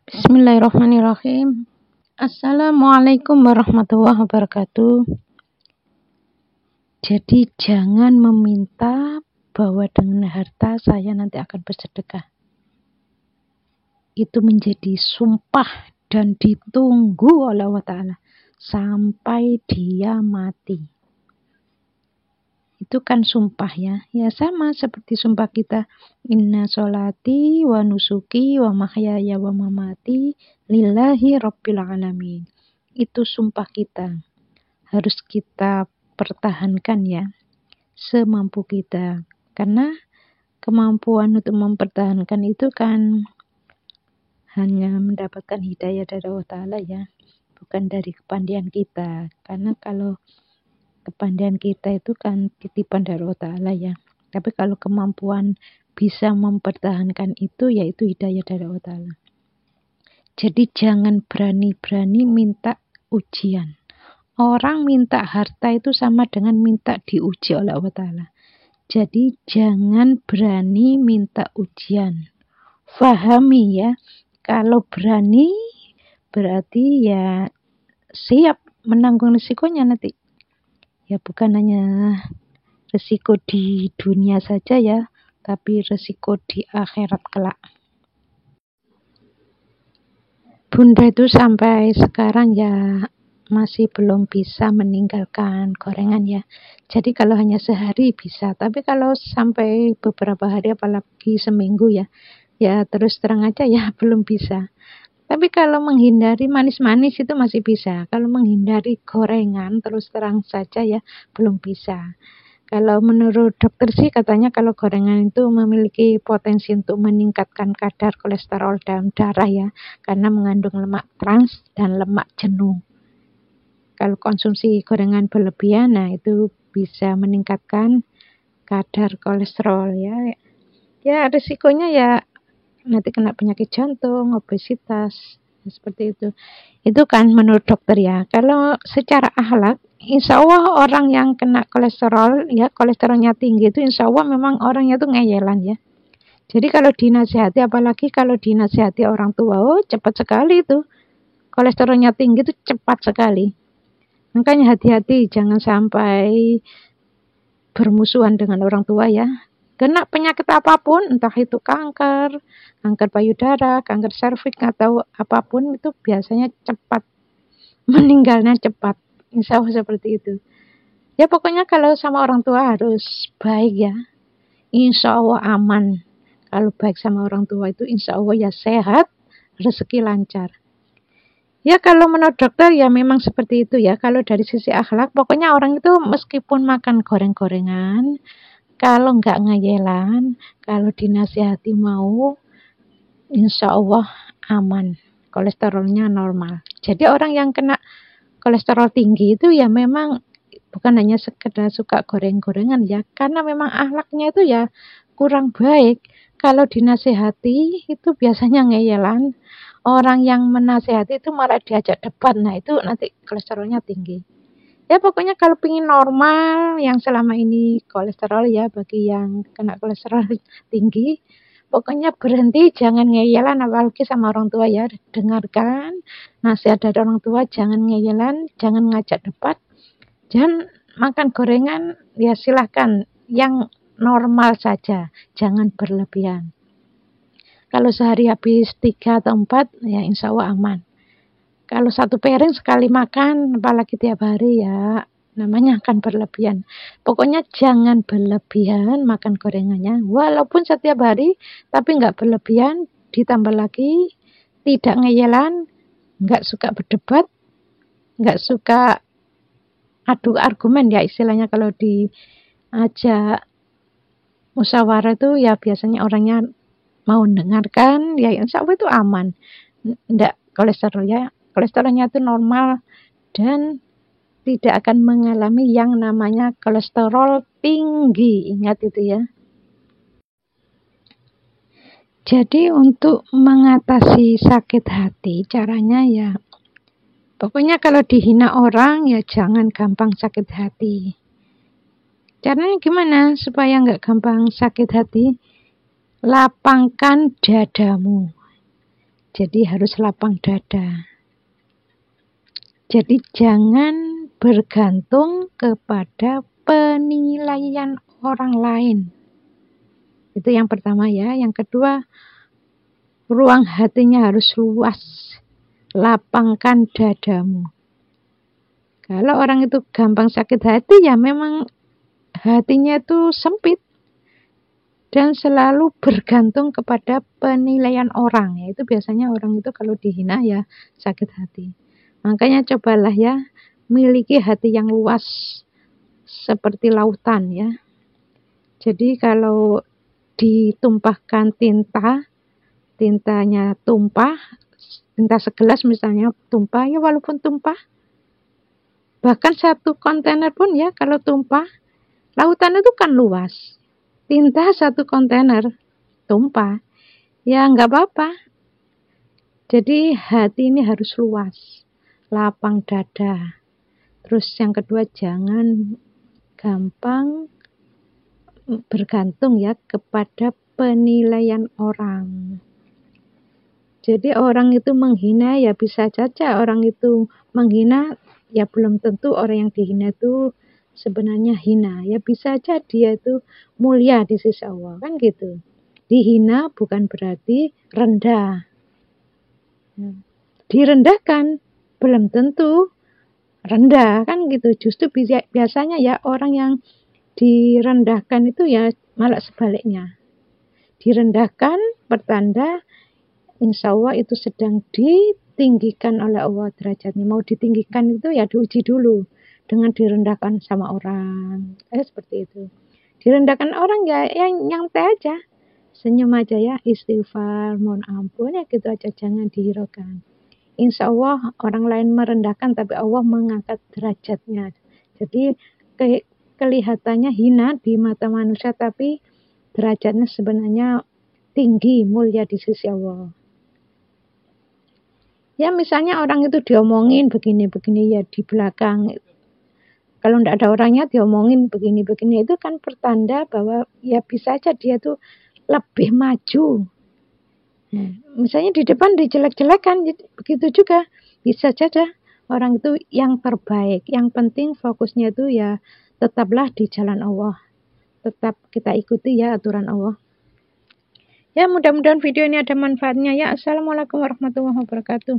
Bismillahirrahmanirrahim. Assalamualaikum warahmatullahi wabarakatuh. Jadi jangan meminta bahwa dengan harta saya nanti akan bersedekah. Itu menjadi sumpah dan ditunggu oleh Allah Ta'ala sampai dia mati. Itu kan sumpah ya. Ya sama seperti sumpah kita. Inna sholati wa nusuki wa mahyaya wa mamati lillahi rabbil alamin. Itu sumpah kita. Harus kita pertahankan ya. Semampu kita. Karena kemampuan untuk mempertahankan itu kan hanya mendapatkan hidayah dari Allah Ta'ala ya. Bukan dari kepandaian kita. Karena kalau kepandaian kita itu kan titipan dari Allah Ta'ala ya. Tapi kalau kemampuan bisa mempertahankan itu, yaitu hidayah dari Allah Ta'ala. Jadi jangan berani-berani minta ujian. Orang minta harta itu sama dengan minta diuji oleh Allah Ta'ala. Jadi jangan berani minta ujian. Fahami ya. Kalau berani berarti ya siap menanggung risikonya nanti. Ya bukan hanya resiko di dunia saja ya, tapi resiko di akhirat kelak. Bunda itu sampai sekarang ya masih belum bisa meninggalkan gorengan ya. Jadi kalau hanya sehari bisa, tapi kalau sampai beberapa hari apalagi seminggu ya terus terang aja ya belum bisa. Tapi kalau menghindari manis-manis itu masih bisa. Kalau menghindari gorengan terus terang saja ya belum bisa. Kalau menurut dokter sih katanya kalau gorengan itu memiliki potensi untuk meningkatkan kadar kolesterol dalam darah ya. Karena mengandung lemak trans dan lemak jenuh. Kalau konsumsi gorengan berlebihan, nah itu bisa meningkatkan kadar kolesterol ya. Ya risikonya ya nanti kena penyakit jantung, obesitas, seperti itu. Itu kan menurut dokter ya. Kalau secara akhlak, insya Allah orang yang kena kolesterol, ya kolesterolnya tinggi itu insya Allah memang orangnya itu ngeyelan ya. Jadi kalau dinasihati, apalagi kalau dinasihati orang tua, oh cepat sekali itu. Kolesterolnya tinggi itu cepat sekali. Makanya hati-hati, jangan sampai bermusuhan dengan orang tua ya. Kena penyakit apapun, entah itu kanker payudara, kanker serviks atau apapun itu biasanya cepat, meninggalnya cepat. Insya Allah seperti itu. Ya pokoknya kalau sama orang tua harus baik ya. Insya Allah aman. Kalau baik sama orang tua itu insya Allah ya sehat, rezeki lancar. Ya kalau menurut dokter ya memang seperti itu ya. Kalau dari sisi akhlak, pokoknya orang itu meskipun makan goreng-gorengan, kalau nggak ngeyelan, kalau dinasihati mau, insya Allah aman, kolesterolnya normal. Jadi orang yang kena kolesterol tinggi itu ya memang bukan hanya sekedar suka goreng-gorengan ya, karena memang akhlaknya itu ya kurang baik. Kalau dinasihati itu biasanya ngeyelan, orang yang menasihati itu malah diajak debat, nah itu nanti kolesterolnya tinggi. Ya pokoknya kalau pingin normal yang selama ini kolesterol ya bagi yang kena kolesterol tinggi, pokoknya berhenti, jangan ngeyelan apalagi sama orang tua ya. Dengarkan nasihat dari orang tua, jangan ngeyelan, jangan ngajak debat, jangan makan gorengan, ya silahkan yang normal saja, jangan berlebihan. Kalau sehari habis 3 atau 4 ya insya Allah aman. Kalau satu piring sekali makan, apalagi tiap hari ya, namanya akan berlebihan. Pokoknya jangan berlebihan makan gorengannya. Walaupun setiap hari, tapi nggak berlebihan. Ditambah lagi, tidak ngeyelan, nggak suka berdebat, nggak suka adu argumen ya istilahnya kalau diajak musyawarah itu ya biasanya orangnya mau dengarkan, ya insya Allah itu aman. Nggak kolesterolnya itu normal dan tidak akan mengalami yang namanya kolesterol tinggi. Ingat itu ya. Jadi untuk mengatasi sakit hati caranya ya pokoknya kalau dihina orang ya jangan gampang sakit hati. Caranya gimana supaya nggak gampang sakit hati? Lapangkan dadamu. Jadi harus lapang dada. Jadi jangan bergantung kepada penilaian orang lain. Itu yang pertama ya. Yang kedua, ruang hatinya harus luas. Lapangkan dadamu. Kalau orang itu gampang sakit hati, ya memang hatinya itu sempit. Dan selalu bergantung kepada penilaian orang. Ya, itu biasanya orang itu kalau dihina ya sakit hati. Makanya cobalah ya, miliki hati yang luas. Seperti lautan ya. Jadi kalau ditumpahkan tintanya tumpah, tinta segelas misalnya tumpah, ya walaupun tumpah, bahkan satu kontainer pun ya kalau tumpah, lautan itu kan luas, tinta satu kontainer tumpah, ya nggak apa-apa. Jadi hati ini harus luas, lapang dada. Terus yang kedua, jangan gampang bergantung ya kepada penilaian orang. Jadi orang itu menghina ya bisa saja orang itu menghina, ya belum tentu orang yang dihina itu sebenarnya hina. Ya bisa saja dia itu mulia di sisi Allah, kan gitu. Dihina bukan berarti rendah. Direndahkan belum tentu rendah, kan gitu. Justru biasanya ya orang yang direndahkan itu ya malah sebaliknya. Direndahkan pertanda insya Allah itu sedang ditinggikan oleh Allah derajatnya. Mau ditinggikan itu ya diuji dulu dengan direndahkan sama orang. Seperti itu. Direndahkan orang ya yang nyantai aja. Senyum aja ya, istighfar, mohon ampun ya gitu aja, jangan dihiraukan. Insya Allah orang lain merendahkan tapi Allah mengangkat derajatnya. Jadi kelihatannya hina di mata manusia tapi derajatnya sebenarnya tinggi, mulia di sisi Allah. Ya misalnya orang itu diomongin begini-begini ya di belakang. Kalau tidak ada orangnya diomongin begini-begini, itu kan pertanda bahwa ya bisa aja dia tuh lebih maju. Misalnya di depan dijelek-jelekan, begitu juga. Bisa saja orang itu yang terbaik. Yang penting fokusnya itu ya tetaplah di jalan Allah. Tetap kita ikuti ya aturan Allah. Ya mudah-mudahan video ini ada manfaatnya ya. Assalamualaikum warahmatullahi wabarakatuh.